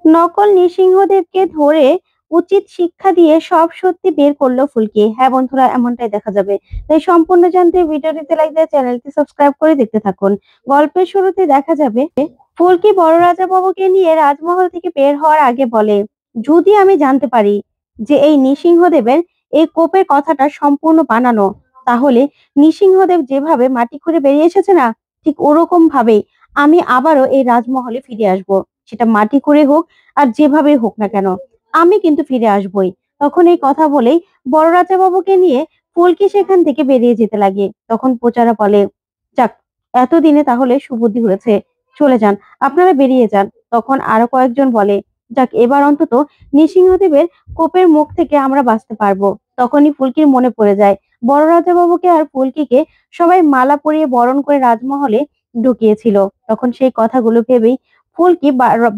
নকল নৃসিংহদেবকে ধরে উচিত শিক্ষা দিয়ে সব সত্যি বের করলো ফুলকি। হ্যাঁ বন্ধুরা, এমনটাই দেখা যাবে। তাই সম্পূর্ণ জানতে ভিডিওটিতে লাইক দিয়ে চ্যানেলটি সাবস্ক্রাইব করে দেখতে থাকুন। গল্পের শুরুতে দেখা যাবে ফুলকি বড় রাজা বাবুকে নিয়ে রাজমহল থেকে বের হওয়ার আগে বলে, যদি আমি জানতে পারি যে এই নৃসিংহদেবের এই কোপের কথাটা সম্পূর্ণ বানানো, তাহলে নৃসিংহদেব যেভাবে মাটি খুঁড়ে বেরিয়ে এসেছে না, ঠিক ওরকম ভাবেই আমি আবারও এই রাজমহলে ফিরে আসব। সেটা মাটি করে হোক আর যেভাবেই হোক না কেন, আমি কিন্তু ফিরে আসবই। তখন এই কথা বলেই বড় রাজা বাবুকে নিয়ে ফুলকি সেখান থেকে বেরিয়ে যেতে লাগে। তখন প্রজারা বলে, যাক, এতদিনে তাহলে সুবুদ্ধি হয়েছে, চলে যান, আপনারা বেরিয়ে যান। তখন আরো কয়েকজন বলে, যাক, এবার অন্তত নৃসিংহদেবের কোপের মুখ থেকে আমরা বাঁচতে পারবো। তখনই ফুলকির মনে পড়ে যায় বড় রাজা বাবুকে আর ফুলকিকে সবাই মালা পরিয়ে বরণ করে রাজমহলে ঢুকিয়েছিল। তখন সেই কথাগুলো ভেবেই ফুলকি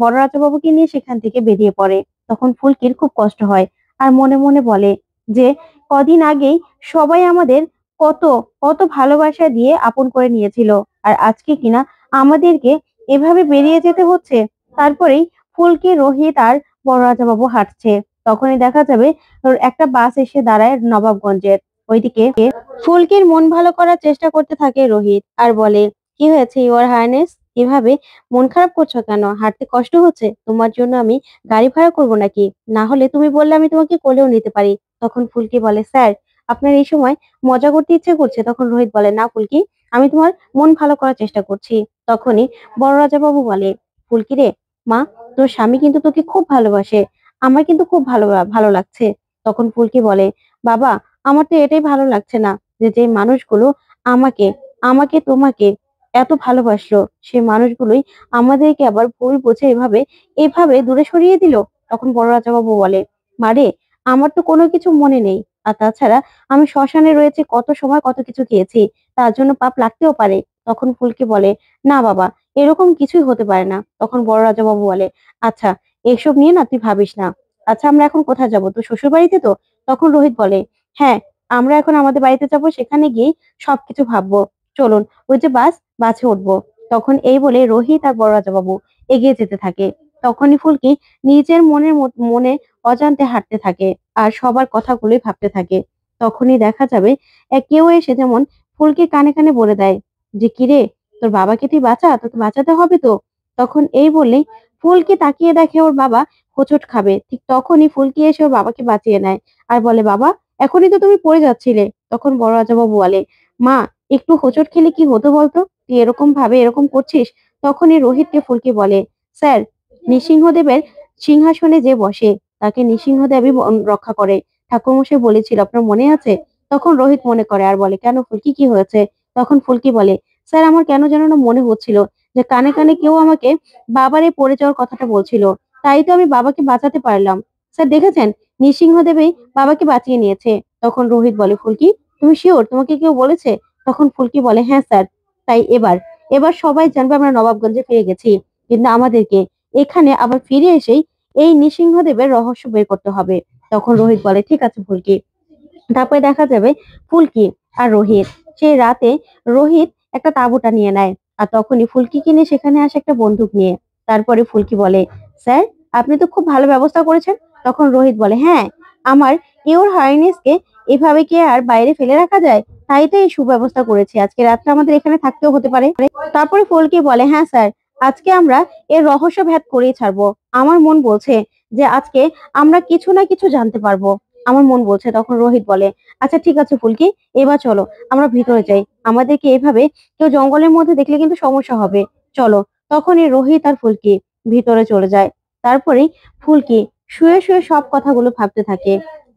বড় রাজা বাবুকে নিয়ে সেখান থেকে বেরিয়ে পড়ে। তখন ফুলকির খুব কষ্ট হয় আর মনে মনে বলে যে কদিন আগেই সবাই আমাদের কত কত ভালোবাসা দিয়ে আপন করে নিয়েছিল, আর আজকে কিনা আমাদেরকে এভাবে বেরিয়ে যেতে হচ্ছে। তারপরেই ফুলকি, রোহিত আর বড় রাজা বাবু হাঁটছে। তখনই দেখা যাবে ওর একটা বাস এসে দাঁড়ায় নবাবগঞ্জের ওইদিকে। ফুলকির মন ভালো করার চেষ্টা করতে থাকে রোহিত আর বলে, কি হয়েছে ইওর হাইনেস, এভাবে মন খারাপ করছো কেন? হাঁটতে কষ্ট হচ্ছে? তোমার জন্য আমি গাড়ি ভাড়া করব নাকি? না হলে তুমি বললে আমি তোমাকে কোলেও নিতে পারি। তখন ফুলকি বলে, স্যার, আপনার এই সময় মজা করতে ইচ্ছে করছে? তখন রোহিত বলে, না ফুলকি, আমি তোমার মন ভালো করার চেষ্টা করছি। তখনই বড় রাজা বাবু বলে, ফুলকি রে মা, তোর স্বামী কিন্তু তোকে খুব ভালোবাসে, আমার কিন্তু খুব ভালো ভালো লাগছে। তখন ফুলকি বলে, বাবা, আমার তো এটাই ভালো লাগছে না যে যে মানুষগুলো আমাকে আমাকে তোমাকে এত ভালোবাসলো, সেই মানুষগুলোই আমাদেরকে আবার ভুল বুঝে এভাবে এভাবে দূরে সরিয়ে দিল। তখন বড় রাজাবাবু বলে, মারে, আমার তো কোনো কিছু মনে নেই, আর তাছাড়া আমি শ্মশানে রয়েছে, কত সময় কত কিছু খেয়েছি, তার জন্য পাপ লাগতেও পারে। তখন ফুলকি বলে, না বাবা, এরকম কিছুই হতে পারে না। তখন বড় রাজাবাবু বলে, আচ্ছা, এসব নিয়ে না তুই ভাবিস না। আচ্ছা, আমরা এখন কোথায় যাবো? তোর শ্বশুর বাড়িতে তো? তখন রোহিত বলে, হ্যাঁ, আমরা এখন আমাদের বাড়িতে যাব, সেখানে গিয়ে সবকিছু ভাববো। চলুন, ওই যে বাস, বাসে উঠবো। তখন এই বলে রোহিত আর বড় রাজাবাবু এগিয়ে যেতে থাকে। তখনই ফুলকি নিজের মনে অজান্তে হাঁটতে থাকে আর সবার কথাগুলোই ভাবতে থাকে। তখনই দেখা যাবে কেউ এসে যেমন ফুলকি কানে কানে বলে দেয় যে, কিরে, তোর বাবাকে তুই বাঁচা, তোকে বাঁচাতে হবে তো। তখন এই বলেই ফুলকি তাকিয়ে দেখে ওর বাবা হোঁচট খাবে। ঠিক তখনই ফুলকি এসে ওর বাবাকে বাঁচিয়ে নেয় আর বলে, বাবা, এখনই তো তুমি পড়ে যাচ্ছিলে। তখন বড় রাজাবাবু বলে, মা, একটু হোঁচট খেলে কি হতো বলতো, তুই এরকম ভাবে এরকম করছিস। তখনই রোহিতকে ফুলকি বলে, স্যার, নৃসিংহদেবের সিংহাসনে যে বসে তাকে নৃসিংহদেবই রক্ষা করে, ঠাকুরমশাই বলেছিল, আপনার মনে আছে? তখন রোহিত মনে করে আর বলে, কেন ফুলকি, কি হয়েছে? তখন ফুলকি বলে, স্যার, আমার কেন যেন না মনে হচ্ছিল যে কানে কানে কেউ আমাকে বাবার এই পড়ে যাওয়ার কথাটা বলছিল, তাই তো আমি বাবাকে বাঁচাতে পারলাম। স্যার, দেখেছেন, নৃসিংহদেবই বাবাকে বাঁচিয়ে নিয়েছে। তখন রোহিত বলে, ফুলকি, তুমি শিওর তোমাকে কেউ বলেছে? তখন ফুলকি বলে, হ্যাঁ স্যার। তাই এবার এবার সবাই জানবে আমরা নবাবগঞ্জে ফিরে গেছি, কিন্তু আমাদেরকে এখানে আবার ফিরে এসেই এই নৃসিংহদেবের রহস্য বের করতে হবে। তখন রোহিত বলে, ঠিক আছে ফুলকি। তারপরে দেখা যাবে ফুলকি আর রোহিত সেই রাতে রোহিত একটা তাঁবুটা নিয়ে নেয় আর তখনই ফুলকি কিনে সেখানে আসে একটা বন্দুক নিয়ে। তারপরে ফুলকি বলে, স্যার, আপনি তো খুব ভালো ব্যবস্থা করেছেন। তখন রোহিত বলে, হ্যাঁ, আমার ইওর হাইনেসকে এভাবে কি আর বাইরে ফেলে রাখা যায়? তাই তো এই সুব্যবস্থা করেছি, আজকে রাতটা আমাদের এখানে থাকতেও হতে পারে। তারপরে ফুলকি বলে, হ্যাঁ স্যার, আজকে আমরা এর রহস্য ভেদ করেই ছাড়বো। আমার মন বলছে যে আজকে আমরা কিছু না কিছু জানতে পারবো, আমার মন বলছে। তখন রোহিত বলে, আচ্ছা ঠিক আছে ফুলকি, এবার চলো আমরা ভিতরে যাই, আমাদেরকে এভাবে কেউ জঙ্গলের মধ্যে দেখলে কিন্তু সমস্যা হবে, চলো। তখনই রোহিত আর ফুলকি ভিতরে চলে যায়। তারপরেই ফুলকি শুয়ে শুয়ে সব কথাগুলো ভাবতে থাকে।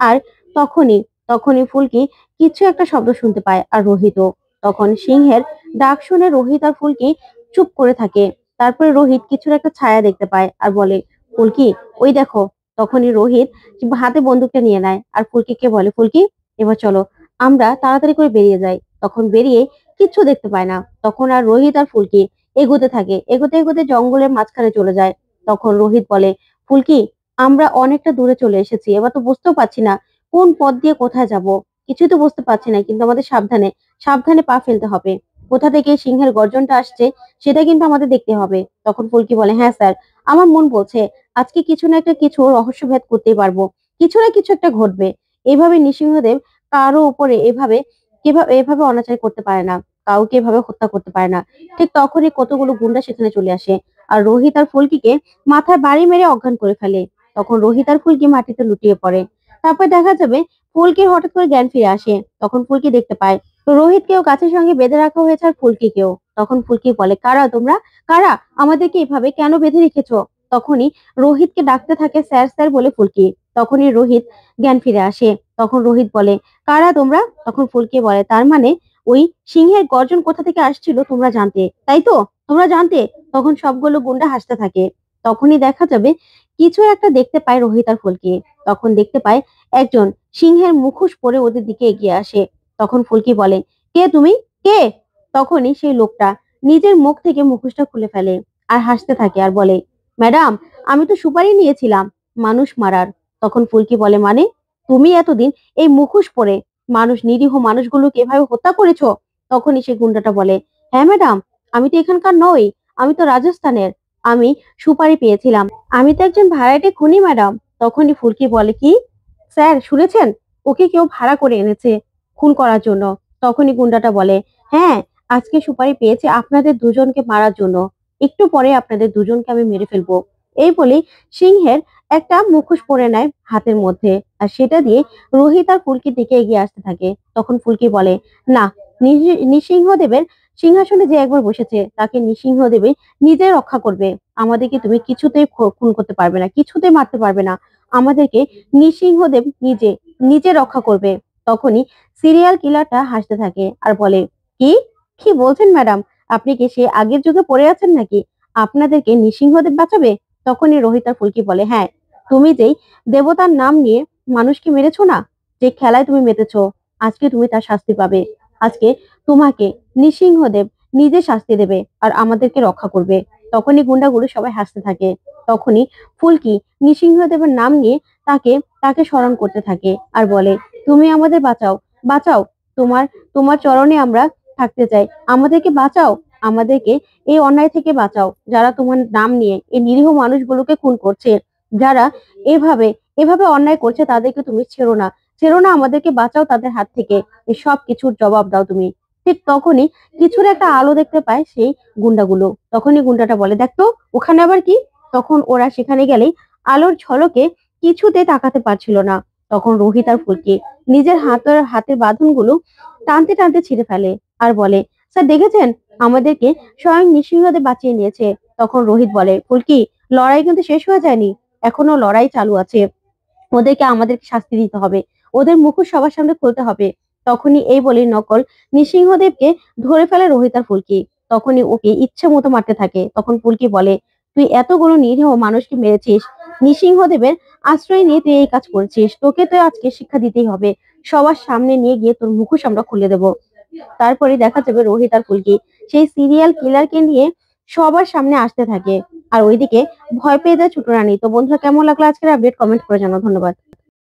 আর তখনই তখনই ফুলকি কিছু একটা শব্দ শুনতে পায় আর রোহিতও। তখন সিংহের ডাক শুনে রোহিত আর ফুলকি চুপ করে থাকে। তারপরে রোহিত কিছুর একটা ছায়া দেখতে পায় আর বলে, ফুলকি, ওই দেখো। তখনই রোহিত হাতে বন্দুকটা নিয়ে নেয় আর ফুলকিকে বলে, ফুলকি, এবার চলো, আমরা তাড়াতাড়ি করে বেরিয়ে যাই। তখন বেরিয়ে কিচ্ছু দেখতে পায় না। তখন আর রোহিত আর ফুলকি এগোতে থাকে, এগোতে এগোতে জঙ্গলের মাঝখানে চলে যায়। তখন রোহিত বলে, ফুলকি, আমরা অনেকটা দূরে চলে এসেছি, এবার তো বুঝতেও পারছি না কোন পথ দিয়ে কোথায় যাব, কিছুই তো বুঝতে পারছি না, কিন্তু আমাদের সাবধানে সাবধানে পা ফেলতে হবে। কোথা থেকে সিংহের গর্জনটা আসছে সেটা কিন্তু আমাদের দেখতে হবে। তখন ফুলকি বলে, হ্যাঁ স্যার, আমার মন বলছে আজকে কিছু না একটা কিছু রহস্যভেদ করতেই পারবো, কিছু না কিছু একটা ঘটবে। এভাবে নৃসিংহদেব কারো উপরে এভাবে অনাচার করতে পারে না, কাউকে এভাবে হত্যা করতে পারে না। ঠিক তখনই কতগুলো গুন্ডা সেখানে চলে আসে আর রোহিত আর ফুলকিকে মাথায় বাড়ি মেরে অজ্ঞান করে ফেলে। তখন রোহিত আর ফুলকি মাটিতে লুটিয়ে পড়ে। তারপর দেখা যাবে ফুলকির হঠাৎ করে জ্ঞান ফিরে আসে। তখন ফুলকি দেখতে পায় রোহিতকেও গাছের সঙ্গে বেঁধে রাখা হয়েছে আর ফুলকিকেও। তখন ফুলকি বলে, কারা তোমরা, কারা আমাদেরকে এভাবে কেন বেঁধে রেখেছো? তখনই রোহিতকে ডাকতে থাকে স্যার স্যার বলে ফুলকি। তখনই রোহিত জ্ঞান ফিরে আসে। তখন রোহিত বলে, কারা তোমরা? তখন ফুলকি বলে, তার মানে ওই সিংহের গর্জন কোথা থেকে আসছিল তোমরা জানতে, তাই তো? তোমরা জানতে? তখন সবগুলো গুন্ডা হাসতে থাকে। তখনই দেখা যাবে কিছু একটা দেখতে পায় রোহিত আর ফুলকি। তখন দেখতে পায় একজন সিংহের মুখোশ পরে ওদের দিকে এগিয়ে আসে। তখন ফুলকি বলে, কে তুমি, কে? তখনই সেই লোকটা নিজের মুখ থেকে মুখোশটা খুলে ফেলে আর হাসতে থাকে আর বলে, ম্যাডাম, আমি তো সুপারি নিয়েছিলাম মানুষ মারার। তখন ফুলকি বলে, মানে তুমি এতদিন এই মুখোশ পরে নিরীহ মানুষগুলোকে এভাবে হত্যা করেছো? তখনই সেই গুন্ডাটা বলে, হ্যাঁ ম্যাডাম, আমি তো এখানকার নই, আমি তো রাজস্থানের। আমি সুপারি পেয়েছিলাম, আমি তো একজন ভাড়াটে খুনি ম্যাডাম। তখনই ফুলকি বলে, কি স্যার শুনেছেন, ওকে কেউ ভাড়া করে এনেছে খুন করার জন্য। তখনই গুন্ডাটা বলে, হ্যাঁ, আজকে সুপারি পেয়েছে আপনাদের দুজনকে মারার জন্য, একটু পরে আপনাদের দুজনকে আমি মেরে ফেলবো। এই বলেই সিংহের একটা মুখোশ পরে নেয় হাতের মধ্যে আর সেটা দিয়ে রোহিত আর ফুলকির দিকে এগিয়ে আসতে থাকে। তখন ফুলকি বলে, না, নৃসিংহদেবের সিংহাসনে যে একবার বসেছে তাকে নৃসিংহদেবী নিজে রক্ষা করবে। আমাদেরকে তুমি কিছুতেই খুন করতে পারবে না, কিছুতেই মারতে পারবে না। আমাদেরকে নৃসিংহদেব নিজে নিজে রক্ষা করবে। তখনই সিরিয়াল কিলারটা হাসতে থাকে আর বলে, কি কি বলছেন ম্যাডাম? আপনি কি সে আগের যুগে পড়ে আছেন নাকি? আপনাদেরকে নৃসিংহদেব বাঁচাবে? তখনই রোহিত আর ফুলকি বলে, হ্যাঁ, তুমি যেই দেবতার নাম নিয়ে মানুষকে মেরেছো না, যে খেলায় তুমি মেতেছো, আজকে তুমি তার শাস্তি পাবে। আজকে তোমাকে নৃসিংহদেব নিজে শাস্তি দেবে আর আমাদেরকে রক্ষা করবে। তখনই গুন্ডাগুলো সবাই হাসতে থাকে। তখনই ফুলকি নৃসিংহদেবের নাম নিয়ে তাকে তাকে স্মরণ করতে থাকে আর বলে, তুমি আমাদের বাঁচাও, বাঁচাও, তোমার তোমার চরণে আমরা থাকতে চাই, আমাদেরকে বাঁচাও, আমাদেরকে এই অন্যায় থেকে বাঁচাও, যারা তোমার নাম নিয়ে এই নিরীহ মানুষগুলোকে খুন করছে, যারা এভাবে এভাবে অন্যায় করছে, তাদেরকে তুমি ছেড়ো না, ছেড়ো না, আমাদেরকে বাঁচাও তাদের হাত থেকে, এই সব কিছুর জবাব দাও তুমি। ঠিক তখনই কিছুর একটা আলো দেখতে পায় সেই গুন্ডাগুলো। তখনই গুন্ডাটা বলে, দেখতো ওখানে আবার কি? তখন ওরা সেখানে গেলেই আলোর ঝলকে কিছুতে তাকাতে পারছিল না। তখন রোহিত আর ফুলকি নিজের হাতের বাঁধনগুলো টানতে টানতে ছিঁড়ে ফেলে আর বলে, স্যার দেখেছেন, আমাদেরকে স্বয়ং নৃসিংহদেব বাঁচিয়ে নিয়েছে। তখন রোহিত বলে, ফুলকি, লড়াই কিন্তু শেষ হয়ে যায়নি, এখনো লড়াই চালু আছে, আমাদেরকে শাস্তি দিতে হবে, ওদের মুখোশ সবার সামনে খুলতে হবে। তখনই এই বলে নকল নৃসিংহদেবকে ধরে ফেলে রোহিত আর ফুলকি। তখনই ওকে ইচ্ছে মতো মারতে থাকে। তখন ফুলকি বলে, তুই এতগুলো নিরীহ মানুষকে মেরেছিস, নৃসিংহদেবের আশ্রয় নিয়ে তুই এই কাজ করেছিস, তোকে তো আজকে শিক্ষা দিতেই হবে, সবার সামনে নিয়ে গিয়ে তোর মুখোশ আমরা খুলে দেবো। তারপরে দেখা যাবে রোহিত আর ফুলকি সেই সিরিয়াল কিলারকে নিয়ে সবার সামনে আসতে থাকে আর ওইদিকে ভয় পেয়ে যায় ছোট রানী। তো বন্ধুরা, কেমন লাগলো আজকের আপডেট? কমেন্ট করে জানাও। ধন্যবাদ।